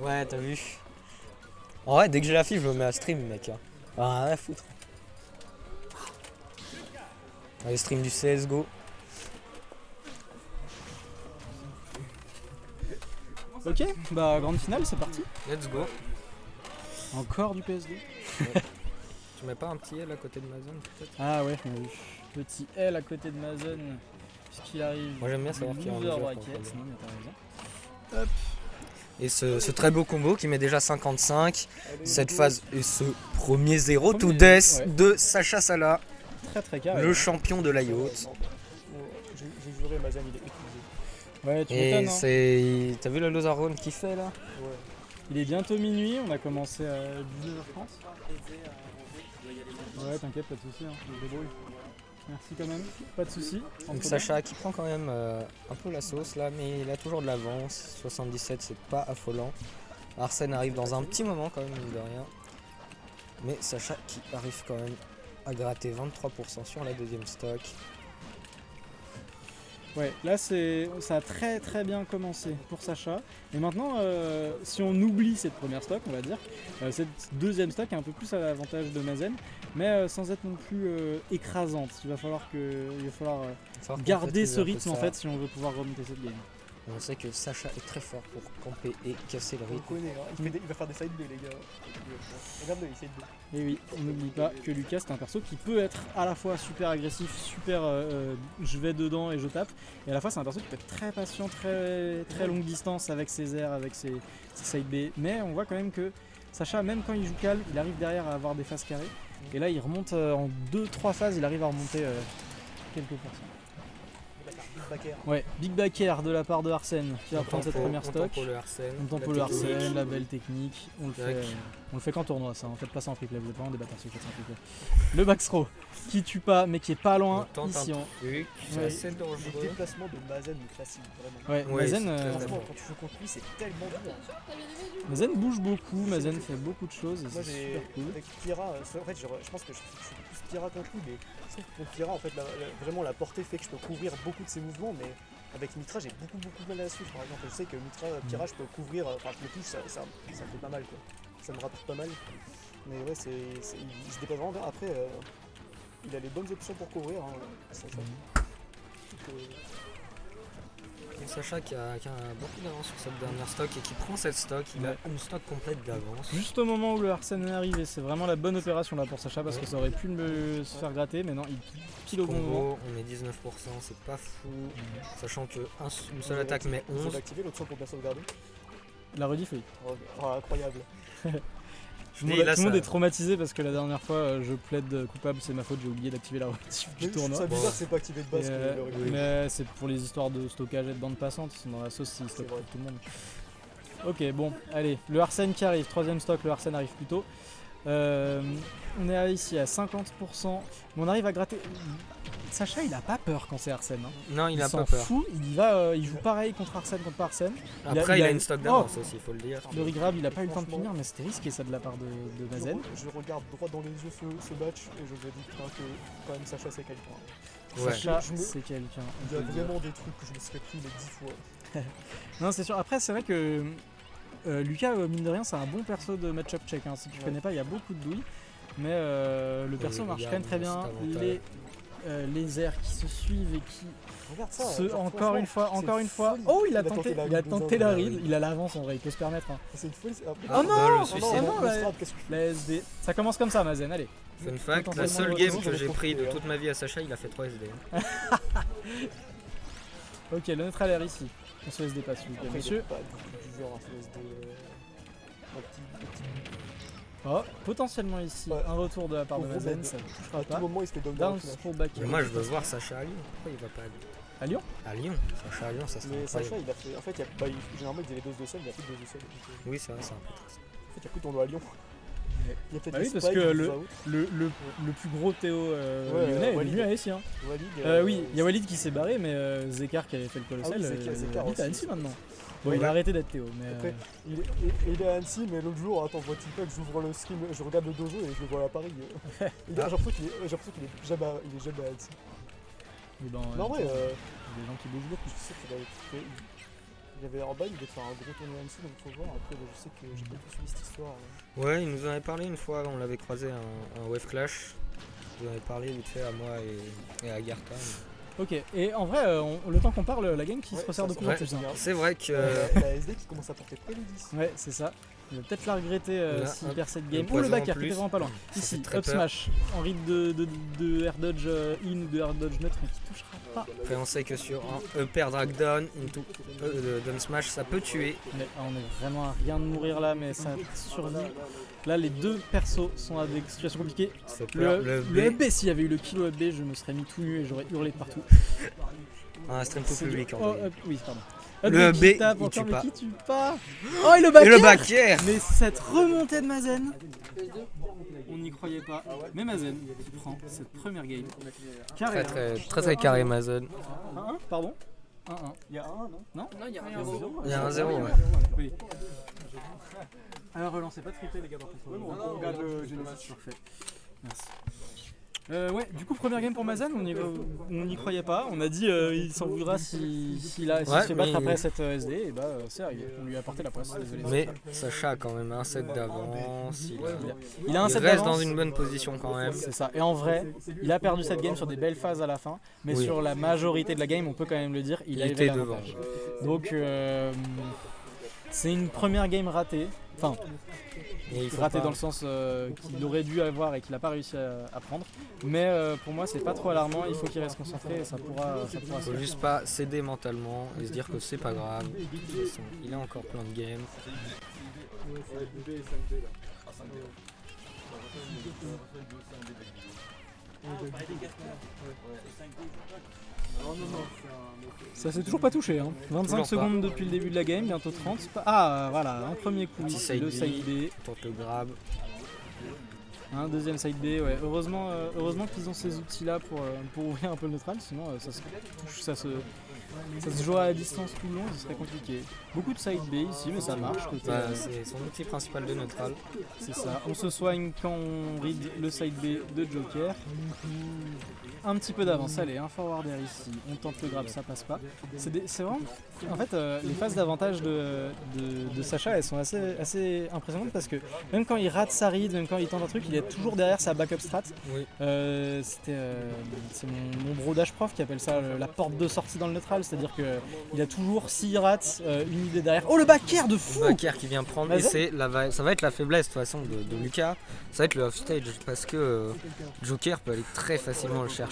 Ouais, t'as vu. En vrai, dès que j'ai la fille, je me mets à stream, mec. Ah, rien à foutre. Allez, stream du CSGO. Ok, bah grande finale, c'est parti. Let's go. Encore du PSD. Tu mets pas un petit L à côté de ma zone, peut-être? Ah ouais, on a vu. Petit L à côté de ma zone, puisqu'il arrive. Moi, j'aime bien savoir qu'il y a un loser loser bracket. contre lui. Non, mais t'as raison. Hop. Et ce très beau combo qui met déjà 55. Cette phase et ce premier 0 to Premier, death ouais. de Sacha Salah, Très très carré. le champion de la yacht. J'ai juré, Mazen il est utilisé. Ouais, tu Et m'étonnes. Hein. c'est. T'as vu le loser round qu'il fait là? Ouais. Il est bientôt minuit, on a commencé à 19h30. Ouais, t'inquiète, pas de soucis, hein, je me débrouille. Merci quand même, pas de soucis. Donc Sacha qui prend quand même un peu la sauce là, mais il a toujours de l'avance. 77, c'est pas affolant. Arsène arrive dans un petit moment quand même, mine de rien. Mais Sacha qui arrive quand même à gratter 23% sur la deuxième stock. Ouais, là ça a très très bien commencé pour Sacha. Et maintenant, si on oublie cette première stock, on va dire, cette deuxième stock est un peu plus à l'avantage de Mazen, mais sans être non plus écrasante. Il va falloir garder ce rythme en fait si on veut pouvoir remonter cette game. On sait que Sacha est très fort pour camper et casser le On le rythme. connaît, hein. Il va faire des side B, les gars. Regarde-le, il side B. Et oui, on n'oublie pas que Lucas c'est un perso qui peut être à la fois super agressif, super je vais dedans et je tape, et à la fois c'est un perso qui peut être très patient, très, très longue distance avec ses airs, avec ses side B. Mais on voit quand même que Sacha, même quand il joue calme, il arrive derrière à avoir des phases carrées. Et là il remonte en 2-3 phases, il arrive à remonter quelques pourcents. Ouais, big backer de la part de Arsène qui va prendre cette première stock. On le Arsène. On tempo le Arsène, la belle technique. On le fait qu'en tournoi, ça. En fait pas ça en free play, vous êtes vraiment des bâtards ceux qui font ça en free play. Le backthrow qui tue pas mais qui est pas loin On tente ici. un truc, c'est Ouais. assez Les dangereux. déplacements de Mazen me fascinent vraiment. Ouais, Ouais, Mazen, c'est très Franchement, quand tu joues contre lui, c'est tellement dur. Mazen bouge beaucoup, Mazen fait beaucoup de choses et Moi, c'est j'ai. super cool. Avec Pyra, en fait, je pense que je suis plus Pyra contre lui, mais je trouve que contre Pyra, en fait, vraiment la portée fait que je peux couvrir beaucoup de ses mouvements, mais avec Mitra, j'ai beaucoup de mal à la suivre. Par exemple, je sais que Pyra, je peux couvrir, enfin, je le touche, ça me fait pas mal, quoi. Ça me rapporte pas mal. Mais ouais, il se dépasse vraiment bien. Après, il a les bonnes options pour couvrir, hein, Sacha. Et Sacha qui a beaucoup d'avance sur cette dernière stock et qui prend cette stock, il a une stock complète d'avance. Juste au moment où le Arsène est arrivé, c'est vraiment la bonne opération là pour Sacha parce que ça aurait pu se faire gratter, mais non, il pile au bon moment. Combo, on est 19%, c'est pas fou. Sachant que une seule attaque met Vous 11. avez activé l'option pour bien sauvegarder. La rediff, oui. Oh, incroyable. Tout le monde est traumatisé parce que la dernière fois je plaide coupable, c'est ma faute, j'ai oublié d'activer la rediff du tournoi. C'est bizarre que c'est pas activé de base. Mais c'est pour les histoires de stockage et de bande passante, ils sont dans la sauce s'ils stockent pour tout le monde. Ok, bon, allez, le Arsène qui arrive, troisième stock, le Arsène arrive plus tôt. On est ici à 50%, mais on arrive à gratter. Sacha il a pas peur quand c'est Arsène. Hein. Non, il a s'en pas peur. fout, il joue pareil contre Arsène, Arsène. Après, il a une stock d'avance aussi, il faut le dire. Le regrab, il a pas eu le temps de finir, mais c'était risqué ça de la part de Mazen. Je regarde droit dans les yeux ce match et je me dis putain que quand même Sacha c'est quelqu'un. Ouais. Sacha, c'est quelqu'un. Il y a vraiment des trucs que je me serais pris les 10 fois. Non, c'est sûr. Après, c'est vrai que Lucas, mine de rien, c'est un bon perso de match-up check. Hein. Si tu connais pas, il y a beaucoup de douilles. Mais le perso marche quand même très bien. Les airs qui se suivent et qui. Regarde ça. Encore une fois. folie. Oh, il a tenté la oui. ride. Il a l'avance en vrai, il peut se permettre. Hein. C'est une folie. Oh non, le suicide. oh non, qu'est-ce que tu la SD. Ça commence comme ça, Mazen. Allez. Fun fact, la seule game que j'ai pris de toute ma vie à Sacha, il a fait 3 SD. Ok, le neutralaire ici. On se SD pas, s'il vous plaît, monsieur. Pas du genre un CSD. Oh, potentiellement ici, Ouais. un retour de la part de Gros Mazen, bad. ça ne touchera À tout pas. moment il se fait down Down pour back. Mais moi, je veux voir Sacha à Lyon. Pourquoi il va pas à Lyon? À Lyon. À Lyon, Sacha à Lyon, ça serait Mais Sacha incroyable. il a fait. En fait, généralement il faisait les doses de sel, il n'y a plus de doses de sel. Oui, c'est vrai, c'est un peu triste. En fait, il n'y a plus de tournoi à Lyon. Il y a peut-être Bah des oui, parce spikes, que des out. le plus gros Théo lyonnais est Walid. venu à Annecy. Hein. Walid, Oui, il y a Walid qui s'est barré, mais Zekar qui avait fait le colossal, Ah oui, Zekar habite à aussi. Annecy maintenant. Bon, Ouais. il a arrêté d'être Théo, mais. Après, il est à Annecy, mais l'autre jour, attends, vois-tu pas que j'ouvre le stream, je regarde le dojo et je le vois à Paris. J'ai l'impression qu'il est jamais à Annecy. mais dans, Non, ouais, des gens qui bougent beaucoup. je suis sûr qu'il va être. avait Orban, il devait faire un gros tournoi MC, donc faut voir. Après, je sais que j'ai pas tout suivi cette histoire. Ouais, il nous en avait parlé une fois, on l'avait croisé un Wave Clash. Il nous en avait parlé vite fait à moi et à Agartha. Ok, et en vrai, le temps qu'on parle, la game qui se resserre de plus en Ouais, plus. Hein. c'est vrai que La SD qui commence à porter près du 10. Ouais, c'est ça. Il va peut-être la regretter Là, s'il hop, perd cette le game. Oh, poison le en backer qui plus. était vraiment pas loin. Ça Ici, fait très up peur. smash, en rythme de air dodge in ou de air dodge neutre, mais qui touchera pas. après on sait que sur un upper drag down, into down smash, ça peut tuer. Mais on est vraiment à rien de mourir là, mais ça survit. Là, les deux persos sont à des situations compliquées. Ça fait peur. Le B, up B, s'il y avait eu le kill au up B, je me serais mis tout nu et j'aurais hurlé de partout. un stream tout C'est public en oh, vrai. oui, pardon. Le Up B qui B, tape il encore, tue mais pas. qui tue pas. Oh, et le backer. Et le backer. Mais cette remontée de Mazen, on n'y croyait pas. Mais Mazen qui prend cette première game. Carré. Très carré Mazen. 1-1, pardon. 1-1. Il y a un, non? Non, il y a rien. Il y a un 0, ouais. Oui. Alors relancez pas triplé les gars par contre. on regarde le Genesis. Parfait. Merci. Ouais, du coup première game pour Mazen, on n'y croyait pas. On a dit il s'en voudra s'il se fait battre mais- après cette SD, et bah c'est arrivé. On lui a apporté la poisse, désolé. Mais Sacha a quand même un set d'avance. Il a un Il set reste d'avance. dans une bonne position quand même. C'est ça. Et en vrai, il a perdu cette game sur des belles phases à la fin, mais Oui. sur la majorité de la game, on peut quand même le dire, il Il avait était l'avantage. devant. Donc c'est une première game ratée. Enfin, Et il faut raté pas- dans le sens qu'il aurait dû avoir et qu'il n'a pas réussi à prendre. Mais pour moi, c'est pas trop alarmant. Il faut qu'il reste concentré et ça pourra se Faut faire. juste pas céder mentalement et se dire que c'est pas grave. De toute façon, il a encore plein de games. Ça s'est toujours pas touché. Hein. 25 Toujours secondes depuis le début de la game, bientôt 30. Ah voilà, un premier coup, Petit c'est le side side B. Tente le grab. Un deuxième side B, ouais. Heureusement qu'ils ont ces outils là pour ouvrir un peu le neutral, sinon ça se touche, ça se jouera à distance tout le long, ce serait compliqué. Beaucoup de side B ici, mais ça marche. Côté, Bah, c'est son outil principal de neutral. c'est ça. On se soigne quand on read le side B de Joker. Un petit peu d'avance, allez, un forward air ici. On tente le grab, ça passe pas. C'est vraiment. En fait, les phases d'avantage de Sacha, elles sont assez impressionnantes parce que même quand il rate sa read, même quand il tente un truc, il est toujours derrière sa backup strat. Oui. C'est mon brodage prof qui appelle ça la porte de sortie dans le neutral, c'est-à-dire qu'il a toujours, s'il rate, une idée derrière. Oh, le backer de fou! Backer qui vient prendre. Et Vas-y. ça va être la faiblesse de toute façon de Lucas. Ça va être le offstage parce que Joker peut aller très facilement le chercher.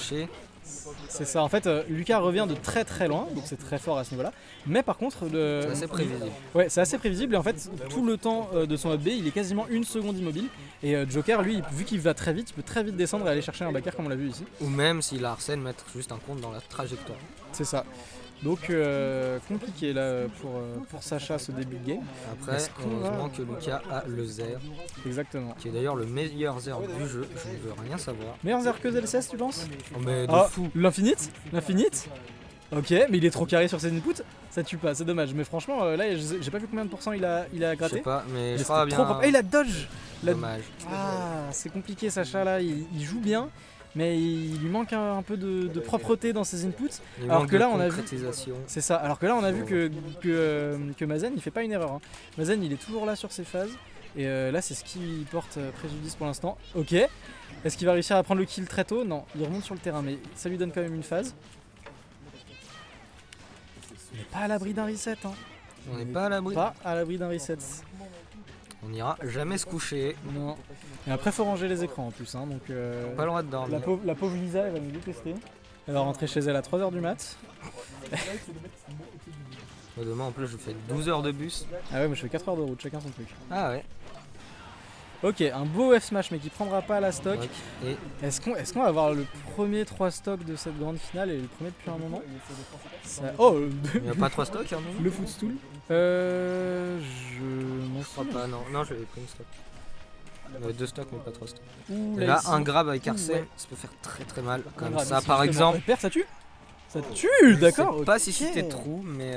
C'est ça, en fait, Lucas revient de très très loin, donc c'est très fort à ce niveau-là. Mais par contre, C'est assez prévisible. ouais, c'est assez prévisible et en fait, tout le temps de son up B, il est quasiment une seconde immobile. Et Joker, lui, vu qu'il va très vite, il peut très vite descendre et aller chercher un backer comme on l'a vu ici. Ou même s'il a Arsène, mettre juste un compte dans la trajectoire. C'est ça. Donc compliqué là pour Sacha ce début de game. Après, Est-ce qu'on heureusement va- que Lucas a le Zer, Exactement. qui est d'ailleurs le meilleur Zer du jeu. Je ne veux rien savoir. Meilleur Zer que ZLCS, tu penses? Oh, mais de Ah, fou. L'infinite? Ok, mais il est trop carré sur ses inputs, ça tue pas, c'est dommage. Mais franchement, là, j'ai pas vu combien de pourcents il a Je sais gratté. pas, mais je Mais crois c'était trop bien. propre. Et il a dodge! Dommage. Ah, c'est compliqué Sacha là, il joue bien, mais il lui manque un peu de propreté dans ses inputs. Il Alors manque que de là, on a vu- concrétisation. C'est ça, alors que là on a vu que Mazen il fait pas une erreur. Hein. Mazen il est toujours là sur ses phases, et là c'est ce qui lui porte préjudice pour l'instant. Ok, est-ce qu'il va réussir à prendre le kill très tôt? Non, il remonte sur le terrain, mais ça lui donne quand même une phase. On n'est pas à l'abri d'un reset, hein. On n'est pas à l'abri. Pas à l'abri d'un reset. On n'ira jamais se coucher. Non. Et après faut ranger les écrans en plus, hein, donc Pas le droit de dormir. la pauvre Lisa elle va nous détester. Elle va rentrer chez elle à 3h du mat. Demain en plus je fais 12 heures de bus. Ah ouais, moi je fais 4 heures de route, chacun son truc. Ah ouais. Ok, un beau F-Smash mais qui prendra pas la stock. Ok. Et Est-ce qu'on va avoir le premier 3 stocks de cette grande finale et le premier depuis un moment? Oh, il n'y a pas 3 stocks hein, non le footstool. Je m'en Je crois souviens. pas, non. Non, j'avais pris une stock. 2 stocks mais pas 3 stocks. Ouh, Et là, ici. un grab avec Ouh, Arsène, ouais. ça peut faire très très mal. Un Comme grab ça ici, par justement. exemple. Père, ça tue? Ça tue, d'accord. Je sais pas si ok. c'était trou, mais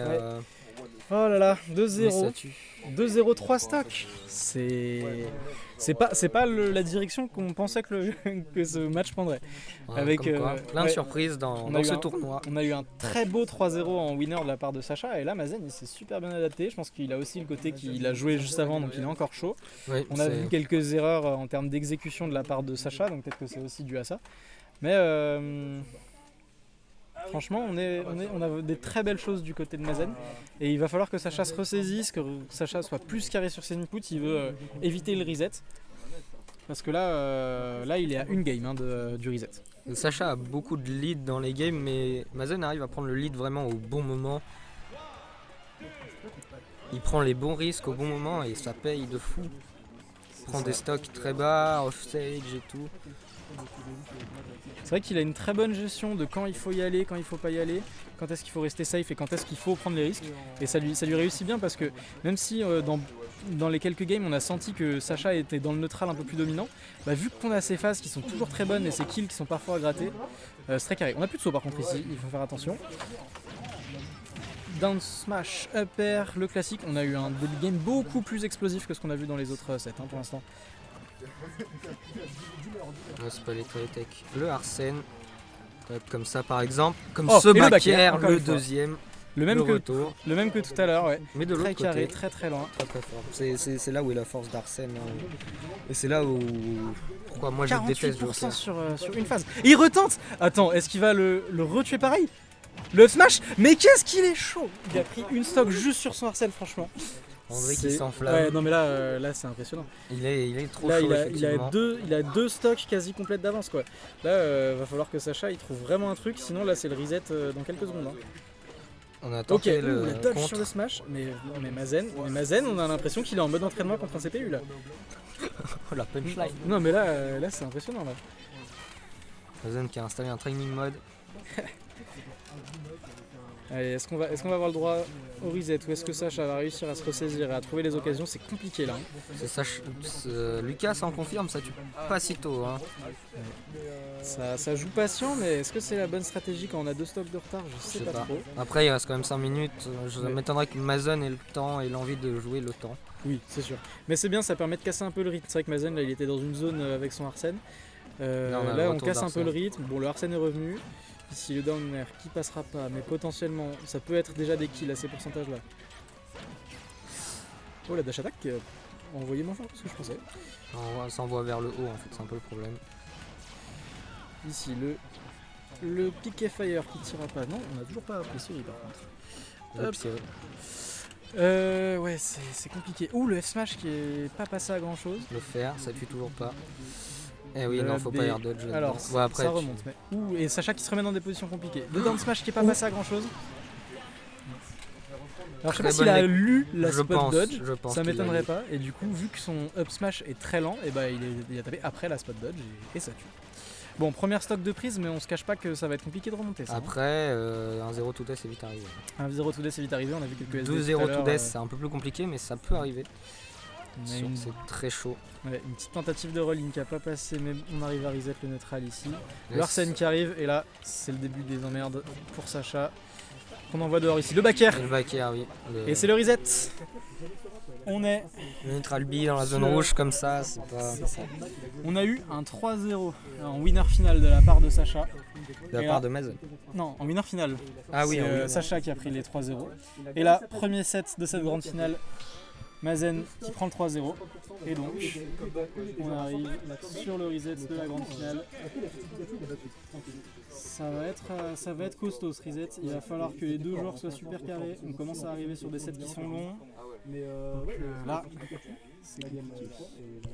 Oh là là, Mais 2-0. ça tue. 2-0, 3 stocks. C'est pas la direction qu'on pensait que, que ce match prendrait. Ouais, Avec, comme quoi, plein de ouais. surprises On a dans eu ce un- tournoi. On a eu un très beau 3-0 en winner de la part de Sacha. Et là, Mazen, il s'est super bien adapté. Je pense qu'il a aussi le côté qu'il a joué juste avant, donc il est encore chaud. Oui, On a c'est- vu quelques erreurs en termes d'exécution de la part de Sacha, donc peut-être que c'est aussi dû à ça. Mais franchement, on a des très belles choses du côté de Mazen. Et il va falloir que Sacha se ressaisisse, que Sacha soit plus carré sur ses inputs. Il veut éviter le reset. Parce que là, il est à une game du reset. Sacha a beaucoup de lead dans les games, mais Mazen arrive à prendre le lead vraiment au bon moment. Il prend les bons risques au bon moment et ça paye de fou. Il prend des stocks très bas, offstage et tout. C'est vrai qu'il a une très bonne gestion de quand il faut y aller, quand il faut pas y aller, quand est-ce qu'il faut rester safe et quand est-ce qu'il faut prendre les risques. Et ça lui réussit bien parce que même si dans les quelques games on a senti que Sacha était dans le neutral un peu plus dominant, bah, vu qu'on a ces phases qui sont toujours très bonnes et ces kills qui sont parfois à gratter, c'est très carré. On a plus de saut par contre ici, il faut faire attention. Down smash, up air, le classique. On a eu un début de game beaucoup plus explosif que ce qu'on a vu dans les autres sets pour l'instant. Ouais, c'est pas les tech. Le Arsène, comme ça par exemple. Comme Oh, ce et le back back air, air, encore le une fois. deuxième, Le le même, retour. le même que tout à l'heure, ouais. Mais de l'autre Très carré, côté, très loin. très très fort. C'est là où est la force d'Arsène. Hein. Et c'est là où... Pourquoi moi je déteste jouer au 48% clair. sur une phase. Et il retente. Attends, est-ce qu'il va le retuer pareil? Le smash. Mais qu'est-ce qu'il est chaud. Il a pris une stock juste sur son Arsène, franchement. André qui C'est- s'enflamme. Ouais, non mais là c'est impressionnant. Il est trop Là chaud il a effectivement. deux stocks quasi complètes d'avance quoi. Là va falloir que Sacha il trouve vraiment un truc, sinon là c'est le reset dans quelques secondes. Hein. On a Ok, tenté la dodge contre. sur le smash, mais Mazen, on a l'impression qu'il est en mode entraînement contre un CPU là. Oh, la punchline. Non mais là c'est impressionnant là. Mazen qui a installé un training mode. Allez, est-ce qu'on va avoir le droit au reset ou est-ce que Sacha va réussir à se ressaisir et à trouver les occasions? C'est compliqué là. Hein. Lucas en confirme, ça tue pas si tôt. Hein. Ça joue patient, mais est-ce que c'est la bonne stratégie quand on a deux stocks de retard? Je Je sais sais pas pas. trop. Après il reste quand même 5 minutes. Je Ouais. m'étonnerais que Mazen ait le temps et l'envie de jouer le temps. Oui, c'est sûr. Mais c'est bien, ça permet de casser un peu le rythme. C'est vrai que Mazen, là, il était dans une zone avec son Arsène. Là, on a le Là, on retour casse un peu d'Arsène. le rythme. Bon, le Arsène est revenu. Ici, le down air qui passera pas, mais potentiellement, ça peut être déjà des kills à ces pourcentages-là. Oh, la dash attack a envoyé moins fort que ce que je pensais. On s'envoie vers le haut en fait, c'est un peu le problème. Ici, le pick fire qui tira pas. Non, on a toujours pas apprécié par contre. Hop. Ouais, c'est compliqué. Ouh, le F-Smash qui est pas passé à grand chose. Le faire, ça tue toujours pas. Eh oui, Le non, faut B. pas air dodge là-dedans. Alors, Ouais, après, ça tu- remonte. Mais... Ouh, et Sacha qui se remet dans des positions compliquées. Le down smash qui est pas passé à grand chose. Alors, je sais Très pas s'il bonne a lecture. lu la je spot pense, dodge. je pense Ça qu'il a m'étonnerait eu. pas. Et du coup, vu que son up smash est très lent, et bah, il a tapé après la spot dodge et ça tue. Bon, première stock de prise, mais on se cache pas que ça va être compliqué de remonter ça. Après, un 0 to death c'est vite arrivé. Un 0 to death c'est vite arrivé, on a vu quelques SD 2-0 tout à to l'heure, death c'est un peu plus compliqué, mais ça peut arriver. on a Sûr une, que c'est très chaud. ouais, une petite tentative de rolling qui a pas passé, mais on arrive à reset le neutral ici. Le Yes. Arsène qui arrive, et là, c'est le début des emmerdes pour Sacha. On envoie dehors ici. Le back air, Et le back air, oui. et c'est le reset. On est. Le neutral B dans la zone Sur- rouge comme ça, c'est pas. On a eu un 3-0 en winner final de la part de Sacha. De la Et part là- de Mazen. Non, en winner final. Ah oui, C'est, oui. Sacha qui a pris les 3-0. Et là, premier set de cette grande finale, Mazen qui prend le 3-0. Et donc, on arrive sur le reset de la grande finale. Ça va être costaud ce reset. Il va falloir que les deux joueurs soient super carrés. On commence à arriver sur des sets qui sont longs. Là, c'est la game.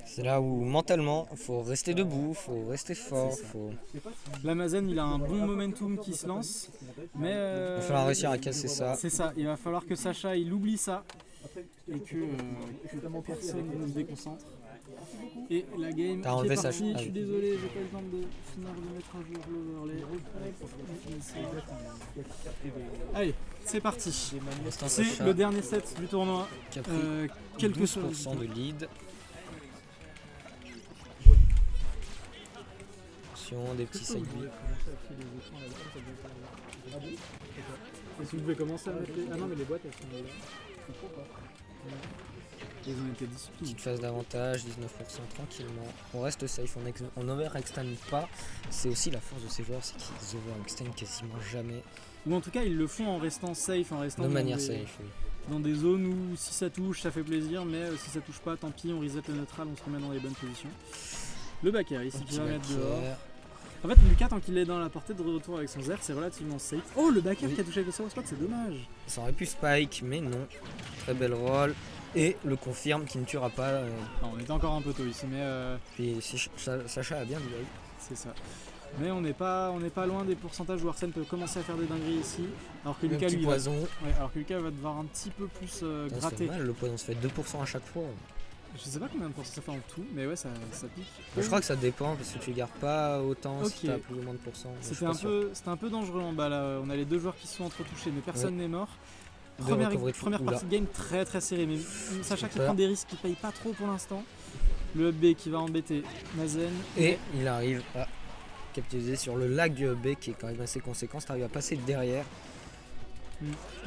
C'est là où mentalement, faut rester debout, faut rester fort, faut. Là, Mazen, il a un bon momentum qui se lance. Mais Il va falloir réussir à casser ça. c'est ça, il va falloir que Sacha il oublie ça et que personne ne se déconcentre. Et la game T'as qui enlevé est partie, Sacha. je suis désolé, j'ai pas eu le temps de finir de mettre à jour l'overlay. Allez, c'est parti. L'instant C'est Sacha le dernier set du tournoi. qui a pris Quelques 12% de lead. Attention, des petits side B. Est-ce que vous pouvez commencer à mettre les... Ah non mais les boîtes elles sont là. C'est trop quoi. Ils ont été disciplinés. Petite phase d'avantage, 19% tranquillement. On reste safe, on overextend pas. C'est aussi la force de ces joueurs, c'est qu'ils overextend quasiment jamais. Ou en tout cas ils le font en restant safe, en restant De dans manière des, safe, oui. dans des zones où si ça touche ça fait plaisir, mais si ça touche pas tant pis, on reset le neutral, on se remet dans les bonnes positions. Le back air ici qui va mettre dehors. En fait Lucas tant qu'il est dans la portée de retour avec son Zer c'est relativement safe. Oh le back air qui a touché avec le saut spot, c'est dommage. Ça aurait pu spike, mais non. Très belle roll. Et le confirme qui ne tuera pas. Non, on était encore un peu tôt ici mais Puis Sacha a bien dit. c'est ça. Mais on n'est pas loin des pourcentages où Arsène peut commencer à faire des dingueries ici. Alors que Le Lucas petit lui poison. alors que Lucas va devoir un petit peu plus Ça se fait gratter. mal, le poison se fait 2% à chaque fois. Je sais pas combien de pourcents ça fait en tout, mais ouais ça pique. Je crois que ça dépend parce que tu gardes pas autant Ok. si t'as plus ou moins de pourcents. mais je suis C'était pas un peu dangereux en bas là. On a les deux joueurs qui se sont entretouchés, mais personne n'est mort. Deux Première recovery de fou. partie Oula. de game très très serrée, mais Sacha qui Super. prend des risques qui paye pas trop pour l'instant. Le B qui va embêter Mazen. Et il arrive à capitaliser sur le lag du B qui est quand même assez conséquent. Tu arrives à passer derrière.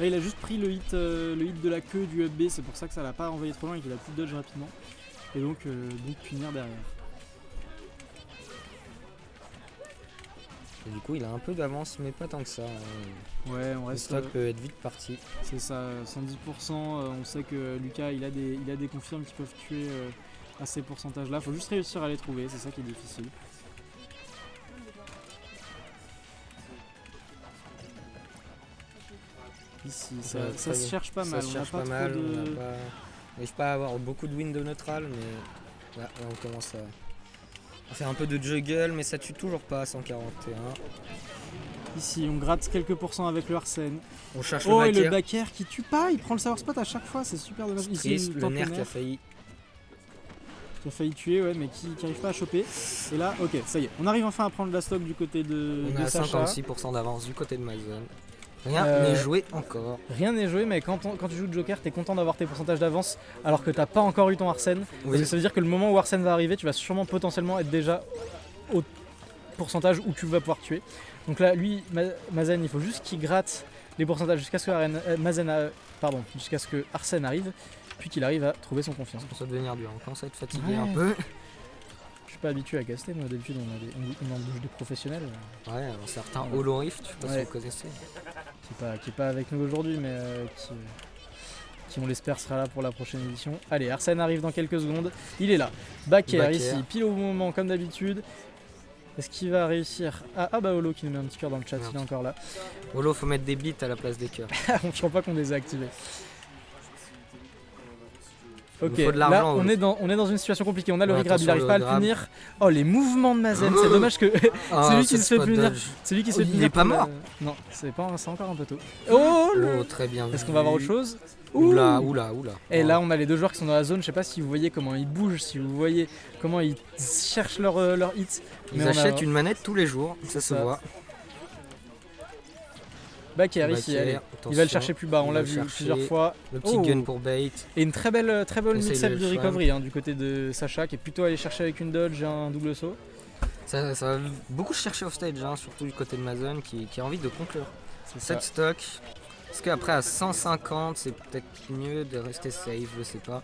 Là, il a juste pris le hit de la queue du B, c'est pour ça que ça l'a pas envoyé trop loin et qu'il a pu dodge rapidement. Et donc punir derrière. Et du coup, il a un peu d'avance, mais pas tant que ça. Ouais, on Le reste. stock peut être vite parti. C'est ça, 110%. On sait que Lucas il a des confirmes qui peuvent tuer à ces pourcentages là. Faut juste réussir à les trouver, c'est ça qui est difficile. Ici, ça se cherche pas mal. Ça se On n'a cherche pas pas trop mal. de. On n'arrive pas à avoir beaucoup de win de neutral, mais là, on commence à faire un peu de juggle, mais ça tue toujours pas à 141. Ici, on gratte quelques pourcents avec le Arsène. On cherche Oh, et le le back back air qui tue pas, il prend le sour spot à chaque fois, c'est super dommage. Ici, triste, il le tente nerf qui a failli. qui a failli tuer, ouais, mais qui n'arrive pas à choper. Et là, ok, ça y est, on arrive enfin à prendre la stock du côté de On a Sacha. 56% d'avance du côté de Mazen. Rien Euh, n'est joué encore. Rien n'est joué, mais quand tu joues de Joker, t'es content d'avoir tes pourcentages d'avance alors que t'as pas encore eu ton Arsène. Parce que ça veut dire que le moment où Arsène va arriver, tu vas sûrement potentiellement être déjà au pourcentage où tu vas pouvoir tuer. Donc là, lui, Mazen, il faut juste qu'il gratte les pourcentages jusqu'à ce que jusqu'à ce que Arsène arrive, puis qu'il arrive à trouver son confiance. Ça va devenir dur. On commence à être fatigué Ouais. un peu. Je suis pas habitué à caster, moi d'habitude on embauche des professionnels Ouais, un certain Ouais. Holo Rift, je sais pas si Ouais. vous connaissez. qui est pas avec nous aujourd'hui, mais qui on l'espère sera là pour la prochaine édition. Allez, Arsène arrive dans quelques secondes, il est là. Back air Back ici, air. pile au bon moment comme d'habitude. Est-ce qu'il va réussir Ah bah Holo qui nous met un petit cœur dans le chat, Merde. il est encore là. Holo, faut mettre des bits à la place des cœurs. Je crois pas qu'on les a activés. Il Ok, nous faut de là l'argent, on Holo. est dans une situation compliquée, on a le Ouais, regrab, il attention, arrive le pas à le grab. punir. Oh les mouvements de Mazen, c'est dommage que Ah, lui qui ce se fait spot punir. dodge. c'est lui qui se Oh, fait il punir est pas pour mort. Non, c'est encore un peu tôt. Oh Oh, très bien. Est-ce qu'on va avoir autre chose Oula, Ouh. oula. Et là, on a les deux joueurs qui sont dans la zone. Je sais pas si vous voyez comment ils bougent, si vous voyez comment ils cherchent leur hit. Ils Mais on a- achètent une manette tous les jours, ça se ça. voit. Back air Back ici, air, allez. Il attention. va le chercher plus bas, on Il l'a va le vu chercher. plusieurs fois. Le petit Oh. gun pour bait. Et une très belle Essaye mix-up le de shrimp. recovery du côté de Sacha qui est plutôt allé chercher avec une dodge et un double saut. Ça va beaucoup chercher offstage, surtout du côté de Mazen qui a envie de conclure. C'est ça. 7 stocks. Est-ce qu'après à 150, c'est peut-être mieux de rester safe, je sais pas.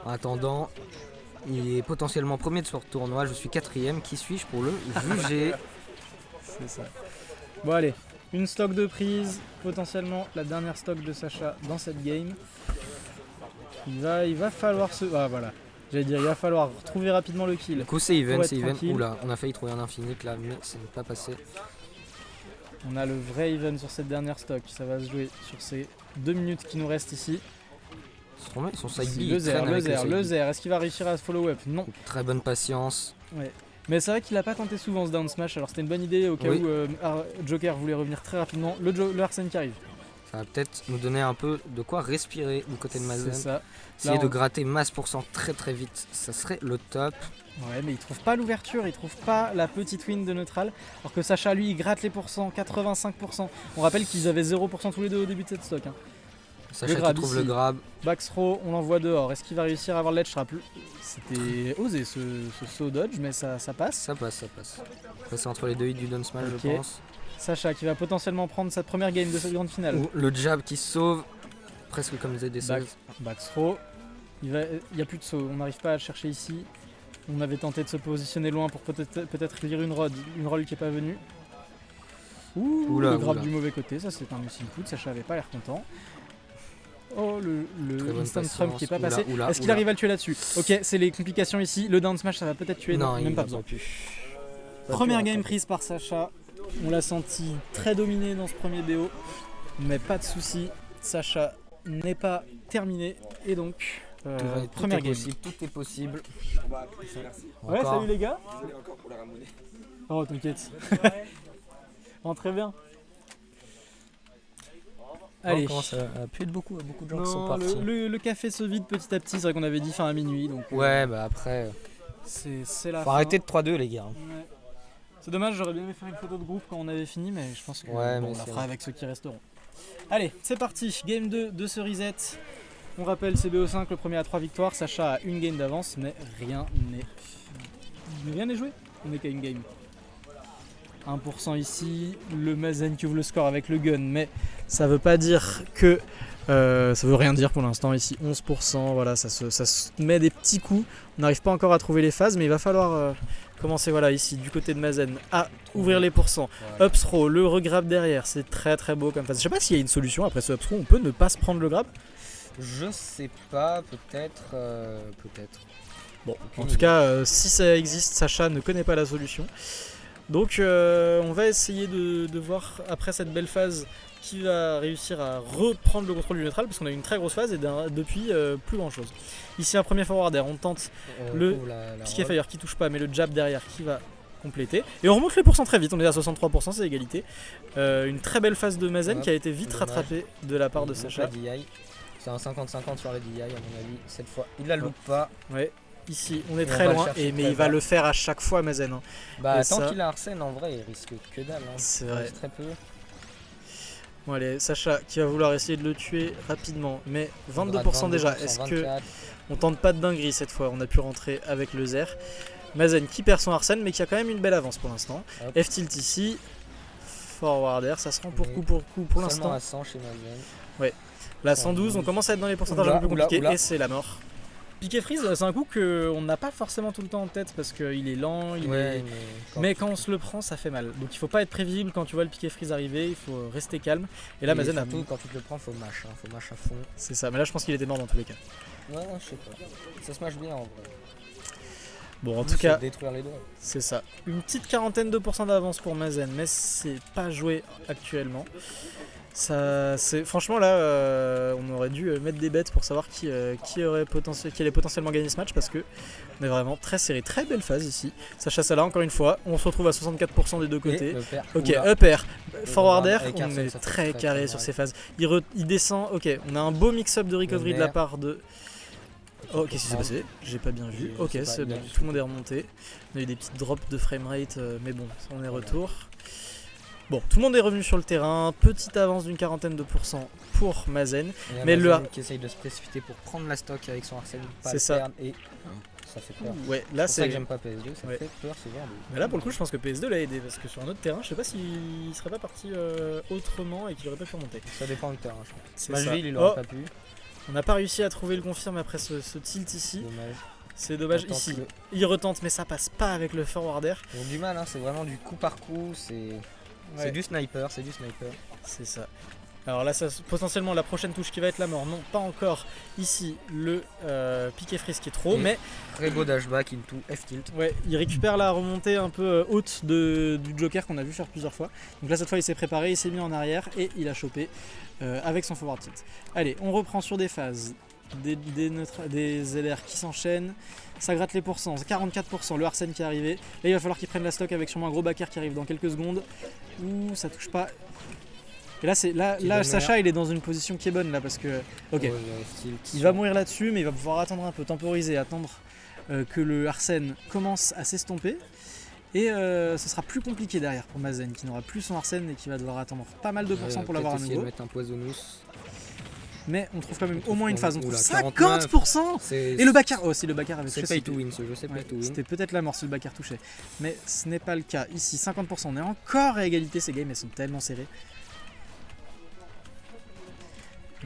En attendant, il est potentiellement premier de ce tournoi, je suis 4ème. Qui suis-je pour le juger? C'est ça. Bon allez, une stock de prise, potentiellement la dernière stock de Sacha dans cette game. Il va falloir se... Ah voilà, j'allais dire il va falloir retrouver rapidement le kill. Du coup c'est even, Pour être c'est even. tranquille. Oula, on a failli trouver un infinique là, mais ça n'est pas passé. On a le vrai even sur cette dernière stock, ça va se jouer sur ces 2 minutes qui nous restent ici. Son side B, Le il Zer, traîne le avec Zer, side le B. Zer, est-ce qu'il va réussir à se follow up? Non. Très bonne patience. Ouais. Mais c'est vrai qu'il a pas tenté souvent ce down smash, alors c'était une bonne idée au cas Oui. où Joker voulait revenir très rapidement. Le Arsène qui arrive. Ça va peut-être nous donner un peu de quoi respirer du côté de C'est Mazen. ça. Essayer Là, de on- gratter masse pourcent très très vite, ça serait le top. Ouais, mais il trouve pas l'ouverture, il trouve pas la petite win de neutral. Alors que Sacha, lui, il gratte les pourcents, 85%. On rappelle qu'ils avaient 0% tous les deux au début de cette stock. Hein. Sacha qui grab trouve ici. le grab. Back throw, on l'envoie dehors. Est-ce qu'il va réussir à avoir le ledge? C'était osé ce saut dodge, mais ça passe. Ça passe, ça passe. Passer entre les deux hits du down smash, Ok. je pense. Sacha qui va potentiellement prendre sa première game de cette grande finale. Le jab qui sauve, presque comme ZD16. Back throw. Il n'y a plus de saut, on n'arrive pas à le chercher ici. On avait tenté de se positionner loin pour peut-être lire une roll qui n'est pas venue. Oula, le grab oula. du mauvais côté, ça c'est un missile put, Sacha avait pas l'air content. Oh le Très bonne instant patience. trump qui est pas Oula, passé. oula, Est-ce qu'il oula. arrive à le tuer là-dessus? Ok, c'est les complications ici. Le down smash ça va peut-être tuer, non, même pas besoin. pu. Première game prise par Sacha. On l'a senti très dominé dans ce premier BO. Mais pas de souci, Sacha n'est pas terminé. Et donc, première game. Tout est possible. Ouais, Encore. salut les gars. Oh, t'inquiète. Oh, très bien. Allez. On commence à plus être beaucoup de gens qui sont Non, partis. le café se vide petit à petit. C'est vrai qu'on avait dit fin à minuit. Donc, Ouais, bah après, c'est la faut fin. arrêter de 3-2 les gars. Ouais. C'est dommage, j'aurais bien aimé faire une photo de groupe quand on avait fini, mais je pense que Ouais, bon, mais on la c'est fera vrai. avec ceux qui resteront. Allez, c'est parti. Game 2 de ce reset. On rappelle CBO5, le premier à 3 victoires. Sacha a une game d'avance, mais rien n'est joué. On n'est qu'à une game. 1% ici. Le Mazen qui ouvre le score avec le gun, mais ça veut pas dire que. Ça veut rien dire pour l'instant ici. 11%, voilà, ça se met des petits coups. On n'arrive pas encore à trouver les phases, mais il va falloir commencer voilà ici du côté de Mazen à ouvrir les pourcents. Ouais. Up throw, le regrab derrière, c'est très très beau comme phase. Je sais pas s'il y a une solution après ce up throw, on peut ne pas se prendre le grab. Je sais pas, peut-être. Peut-être. Bon, Aucune en tout idée. cas, si ça existe, Sacha ne connaît pas la solution. Donc on va essayer de voir après cette belle phase qui va réussir à reprendre le contrôle du neutral parce qu'on a eu une très grosse phase et depuis plus grand chose. Ici un premier forward air, on tente le piqué fire qui touche pas mais le jab derrière qui va compléter. Et on remonte les pourcents très vite, on est à 63%, c'est égalité. Une très belle phase de Mazen Hop, qui a été vite dommage. rattrapée de la part de Sacha. C'est un 50-50 sur les DI à mon avis, cette fois. Il la loupe pas. Ouais. Ici on est Et très on va loin, le chercher mais très il va bas. le faire à chaque fois Mazen. Hein. Bah Et tant ça- qu'il a Arsène en vrai il risque que dalle. Hein. C'est Il vrai. reste très peu. Bon allez, Sacha qui va vouloir essayer de le tuer rapidement, mais 22% déjà. Est-ce que 24. on tente pas de dinguerie cette fois? On a pu rentrer avec le Zer. Mazen qui perd son Arsène, mais qui a quand même une belle avance pour l'instant. Hop. F-tilt ici, forward air, ça se rend pour Oui. coup pour Seulement l'instant. à 100 chez Mazen. La 112, on commence à être dans les pourcentages Oula, un peu plus oula, compliqués oula. et c'est la mort. Piqué freeze, c'est un coup qu'on n'a pas forcément tout le temps en tête parce qu'il est lent, Ouais, mais quand on se le prend, ça fait mal. Donc il faut pas être prévisible quand tu vois le piqué freeze arriver, il faut rester calme. Et là, Mazen a. surtout quand tu te le prends, faut mash à fond. C'est ça, mais là je pense qu'il était mort dans tous les cas. Ouais, je sais pas. Ça se mâche bien en vrai. Bon, en Plus, tout cas, c'est détruire les doigts. c'est ça. Une petite quarantaine de pourcents d'avance pour Mazen, mais c'est pas joué actuellement. Ça, c'est franchement là, on aurait dû mettre des bêtes pour savoir qui allait potentiellement gagner ce match parce que on est vraiment très serré, très belle phase ici. Sacha Salah encore une fois, on se retrouve à 64% des deux côtés. Et le père. Ok, Oula. up air, forward air, avec on Arsène, est ça fait très très, carré très sur mal. ces phases. Il descend, ok, on a un beau mix-up de recovery de la nerf. part de. Oh, qu'est-ce qui s'est passé? J'ai pas bien vu. Je Ok, sais pas, c'est il a bon, juste tout le monde est remonté. On a eu des petites drops de framerate, mais bon, on est retour. Bon, tout le monde est revenu sur le terrain. Petite avance d'une quarantaine de pourcents pour Mazen. Et Mais Amazon le- qui essaye de se précipiter pour prendre la stock avec son Arsène, pas C'est le ça. perdre, et ça fait peur. Ouais, C'est là pour ça que c'est. j'aime pas PS2, ça Ouais. fait peur ce genre de. Mais là pour le coup, je pense que PS2 l'a aidé parce que sur un autre terrain, je sais pas s'il serait pas parti autrement et qu'il aurait pas pu remonter. Ça dépend du terrain, je crois. C'est ça. Smashville, il aurait Oh, pas pu. on n'a pas réussi à trouver le confirme après ce tilt ici. Dommage. C'est dommage On tente ici. le- Il retente, mais ça passe pas avec le forward air. Ils ont du mal, hein, c'est vraiment du coup par coup, c'est Ouais. du sniper, c'est du sniper. C'est ça. Alors là, ça, potentiellement la prochaine touche qui va être la mort. Non, pas encore. Ici, le piqué freeze qui est trop, Et- mais Très beau dashback into F-tilt. ouais, il récupère la remontée un peu haute du Joker qu'on a vu faire plusieurs fois. Donc là, cette fois, il s'est préparé, il s'est mis en arrière et il a chopé avec son forward tilt. Allez, on reprend sur des phases. Des LR qui s'enchaînent. Ça gratte les pourcents, 44%, le Arsène qui est arrivé. Là, il va falloir qu'il prenne la stock avec sûrement un gros backer qui arrive dans quelques secondes. Ouh, ça touche pas. Et là, Qui là est Sacha, il est dans une position qui est bonne là parce que. Ok, Ouais, le F-tilt. il va mourir là-dessus, mais il va pouvoir attendre un peu, temporiser, attendre que le Arsène commence à s'estomper. Et ce sera plus compliqué derrière pour Mazen qui n'aura plus son Arsène et qui va devoir attendre pas mal de pourcents pour l'avoir à essayer nouveau. de mettre un poisonous. mais on trouve quand même au moins une phase. On trouve Oula, 50%. C'est Et le Bakar, oh si le Bakar avait touché, pay to win ce jeu, c'est ouais, pay to win. c'était peut-être la mort si le Bakar touchait. Mais ce n'est pas le cas. Ici 50%, on est encore à égalité, ces games elles sont tellement serrées.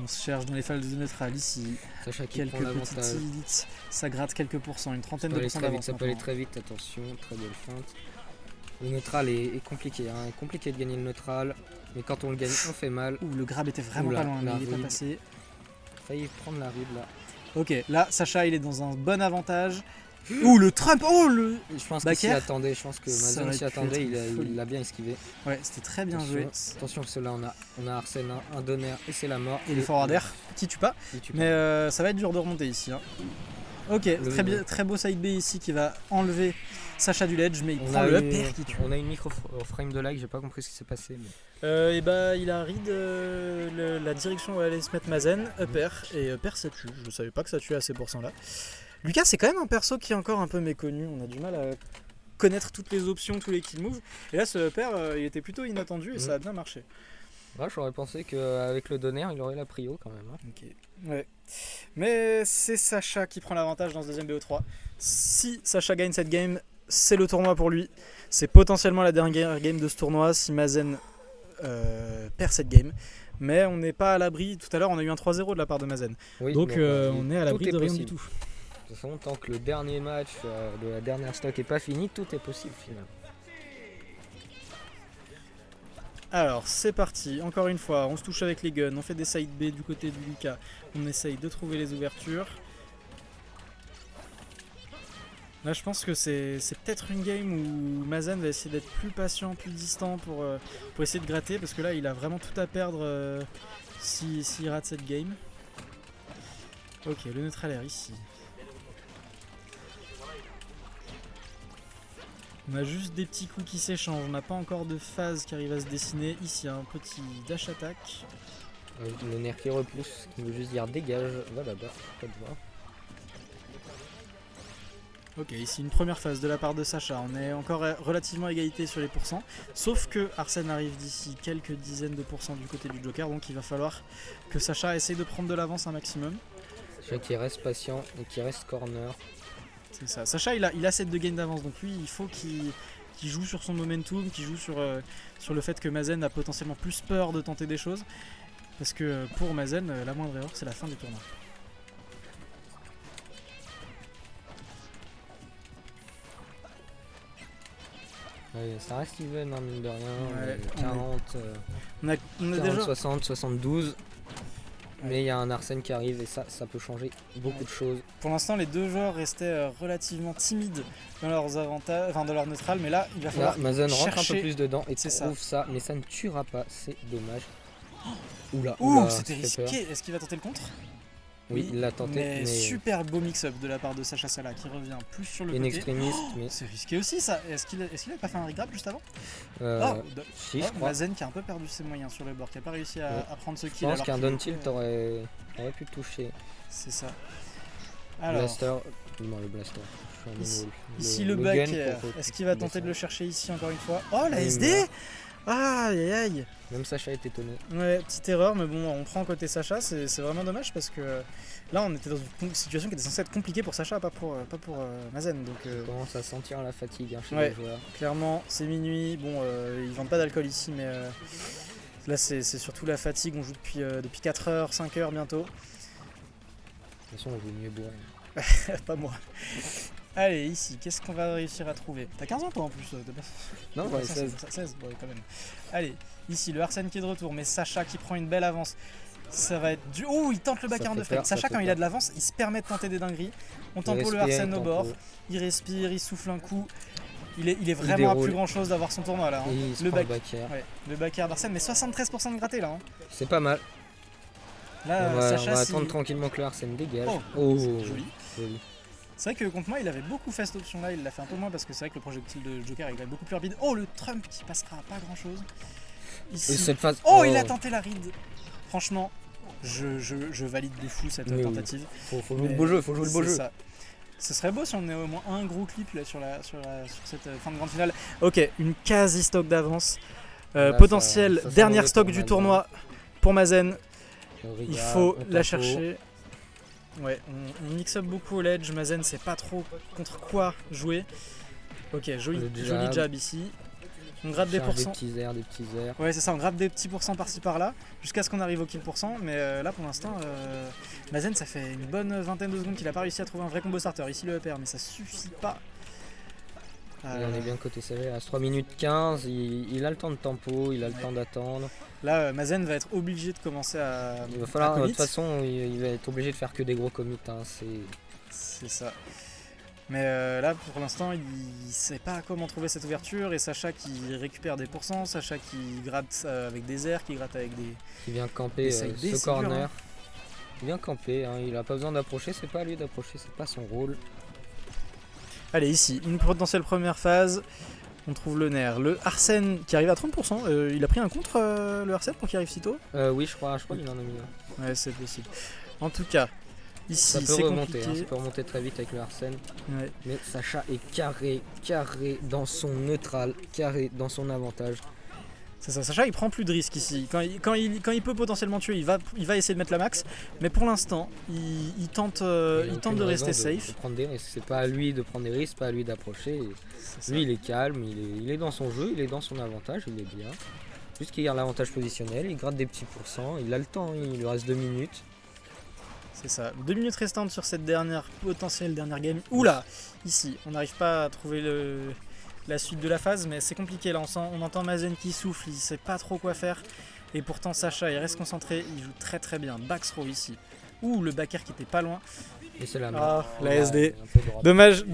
On se cherche dans les phases de neutral ici. Sacha qui Quelques prend petites l'avantage. hits, ça gratte quelques pourcents, une Ça trentaine peut de aller pourcents très vite, d'avance. ça peut aller maintenant. très vite, attention, très belle feinte. Le neutral est compliqué, hein, compliqué de gagner le neutral, mais quand on le gagne, on fait mal. Ouh, le grab était vraiment Oula, pas loin, mais la il est pas ride. passé. Failli prendre la ride là. Ok, là, Sacha, il est dans un bon avantage. Ouh, le Trump, oh le... Je pense qu'il s'y Bakar, attendait, je pense que ça Mazen aurait s'y pu attendait, être il une folie. l'a bien esquivé. Ouais, c'était très bien Attention, joué. attention parce que là on a Arsène, un donner et c'est la mort. Et les forwarders qui tuent pas. il tue Mais ça va être dur de remonter ici. Hein. Ok, très beau side B ici qui va enlever Sacha du ledge, mais il On prend a le eu- upper qui tue. On a une micro frame de lag, j'ai pas compris ce qui s'est passé. Mais... Et bah il a read la direction où allait se mettre Mazen, upper, et upper ça tue. Je savais pas que ça tuait à ces pourcents là. Lucas c'est quand même un perso qui est encore un peu méconnu, on a du mal à connaître toutes les options, tous les kill moves. Et là ce upper il était plutôt inattendu et ça a bien marché. Ouais, j'aurais pensé qu'avec le donner il aurait la prio quand même. Hein. Ok. Ouais. Mais c'est Sacha qui prend l'avantage dans ce deuxième BO3. Si Sacha gagne cette game, c'est le tournoi pour lui. C'est potentiellement la dernière game de ce tournoi si Mazen perd cette game. Mais on n'est pas à l'abri. Tout à l'heure, on a eu un 3-0 de la part de Mazen. Oui, Donc bon, on est à l'abri tout de est rien possible. du tout. De toute façon, tant que le dernier match de la dernière stock est pas fini, tout est possible finalement. Alors c'est parti, encore une fois, on se touche avec les guns, on fait des side B du côté de Lucas, on essaye de trouver les ouvertures. Là je pense que c'est peut-être une game où Mazen va essayer d'être plus patient, plus distant pour essayer de gratter, parce que là il a vraiment tout à perdre s'il rate cette game. Ok, le neutral air ici. On a juste des petits coups qui s'échangent, on n'a pas encore de phase qui arrive à se dessiner. Ici un petit dash attack. Le nerf qui repousse, qui veut juste dire dégage, va là-bas, pas de voir. Ok, ici une première phase de la part de Sacha, on est encore relativement à égalité sur les pourcents, sauf que Arsène arrive d'ici quelques dizaines de pourcents du côté du Joker, donc il va falloir que Sacha essaye de prendre de l'avance un maximum. Sacha qui reste patient et qui reste corner. C'est ça. Sacha il a 7 de gain d'avance, donc lui il faut qu'il joue sur son momentum, qu'il joue sur le fait que Mazen a potentiellement plus peur de tenter des choses, parce que pour Mazen, la moindre erreur c'est la fin du tournoi. Ouais, ça reste even, hein, mine de rien. Ouais, 40, On a 40 déjà... 60, 72. Ouais. Mais il y a un Arsène qui arrive et ça peut changer beaucoup de choses. Pour l'instant, les deux joueurs restaient relativement timides dans leurs avantages, enfin dans leur neutral, mais là, il va Là, falloir Mazen rentre un chercher- peu plus dedans et C'est trouve ça, mais ça ne tuera pas, c'est dommage. Oula, Ouh, oula, c'était ça fait peur. risqué. Est-ce qu'il va tenter le contre? Oui, il l'a tenté, mais mais super beau mix-up de la part de Sacha Sala qui revient plus sur le in côté. extremis, mais C'est risqué aussi ça. Est-ce qu'il a pas fait un regrab juste avant? si, je crois. Mazen qui a un peu perdu ses moyens sur le bord, qui a pas réussi à prendre ce Je kill. pense alors qu'un qu'il down était, tilt aurait pu toucher. C'est ça. Alors, Blaster, non le blaster. Je suis en Ici- moonwall. ici le gun backer. pour- Est-ce qu'il va tenter de le chercher ici encore une fois? Oh la Ah, il SD! meurt. Aïe aïe aïe! Même Sacha est étonné. Ouais, petite erreur, mais bon, on prend côté Sacha, c'est vraiment dommage parce que là on était dans une situation qui était censée être compliquée pour Sacha, pas pour Mazen. Donc On commence à sentir la fatigue hein, chez ouais. les joueurs. clairement, c'est minuit. Bon, ils vendent pas d'alcool ici, mais là c'est surtout la fatigue. On joue depuis 4 heures, 5 heures bientôt. De toute façon, on vaut mieux boire. Pas moi. Allez, ici, qu'est-ce qu'on va réussir à trouver? T'as 15 ans toi en plus, t'as pas... Non, Ouais, ouais, 16. 16, ouais, quand même. Allez, ici, le Arsène qui est de retour, mais Sacha qui prend une belle avance. Ça va être du... Oh, il tente le backhand fait de Fred. peur, ça Sacha, fait quand il a peur. de l'avance, il se permet de tenter des dingueries. On Il tempo le respire, Arsène il au bord. tempo. Il respire, il souffle un coup. Il est vraiment à déroule. plus grand chose d'avoir son tournoi là. hein. Et il se Le prend le back. backer. Ouais, le backer d'Arsène, mais 73% de gratté là. hein. C'est pas mal. Là, on va Sacha, si- attendre tranquillement que le Arsène dégage. Oh, c'est joli. joli. C'est vrai que contre moi, il avait beaucoup fait cette option là. Il l'a fait un peu moins parce que c'est vrai que le projectile de Joker il va être beaucoup plus rapide. Oh, le Trump qui passera à pas grand chose. Ici. Et cette phase. Oh, il a tenté la ride. Franchement, je valide de fou cette Oui, oui. tentative. Faut jouer Mais le beau jeu, faut jouer le beau c'est jeu. ça. Ce serait beau si on ait au moins un gros clip là, sur cette fin de grande finale. Ok, une quasi stock d'avance. Là, Potentiel ça sent dernière mauvais stock pour du Mazen. tournoi pour Mazen. Il faut la chercher. Ouais, on mix up beaucoup au ledge. Mazen sait pas trop contre quoi jouer. Ok, joli jab ici. On gratte des pourcents. Des petits airs. Ouais, c'est ça, on gratte des petits pourcents par-ci par-là, jusqu'à ce qu'on arrive au kill pourcent. Mais là, pour l'instant, Mazen, ça fait une bonne vingtaine de secondes qu'il a pas réussi à trouver un vrai combo starter. Ici, le upper, mais ça suffit pas. Et on est bien côté serré. À 3 minutes 15, il a le temps de tempo, il a le temps d'attendre. Là, Mazen va être obligé de commencer à. Il va falloir, de toute façon, il va être obligé de faire que des gros commits. Hein, c'est ça. Mais là, pour l'instant, il sait pas comment trouver cette ouverture. Et Sacha qui récupère des pourcents, Sacha qui gratte avec des airs, qui gratte avec des. Il vient camper ce corner. Il vient camper, hein, il a pas besoin d'approcher, c'est pas à lui d'approcher, c'est pas son rôle. Allez, ici, une potentielle première phase. On trouve le nerf. Le Arsène qui arrive à 30%. Il a pris un contre le Arsène pour qu'il arrive si tôt. Oui, je crois qu'il en a mis un. Ouais, c'est possible. En tout cas, ici, ça peut remonter, hein, ça peut remonter très vite avec le Arsène. Ouais. Mais Sacha est carré dans son neutral, carré dans son avantage. C'est ça, Sacha il prend plus de risques ici. Quand il peut potentiellement tuer, il va essayer de mettre la max. Mais pour l'instant, il tente de rester safe. De prendre des risques. C'est pas à lui de prendre des risques, pas à lui d'approcher. Lui il est calme, il est dans son jeu, il est dans son avantage, il est bien. Juste qu'il garde l'avantage positionnel, il gratte des petits pourcents, il a le temps, il lui reste 2 minutes. C'est ça, 2 minutes restantes sur cette potentielle dernière game. Oula, ici, on n'arrive pas à trouver la suite de la phase, mais c'est compliqué là, on entend Mazen qui souffle, il sait pas trop quoi faire. Et pourtant Sacha, il reste concentré, il joue très très bien. Back throw ici. Ouh, le back air qui était pas loin. Et c'est la SD. Dommage.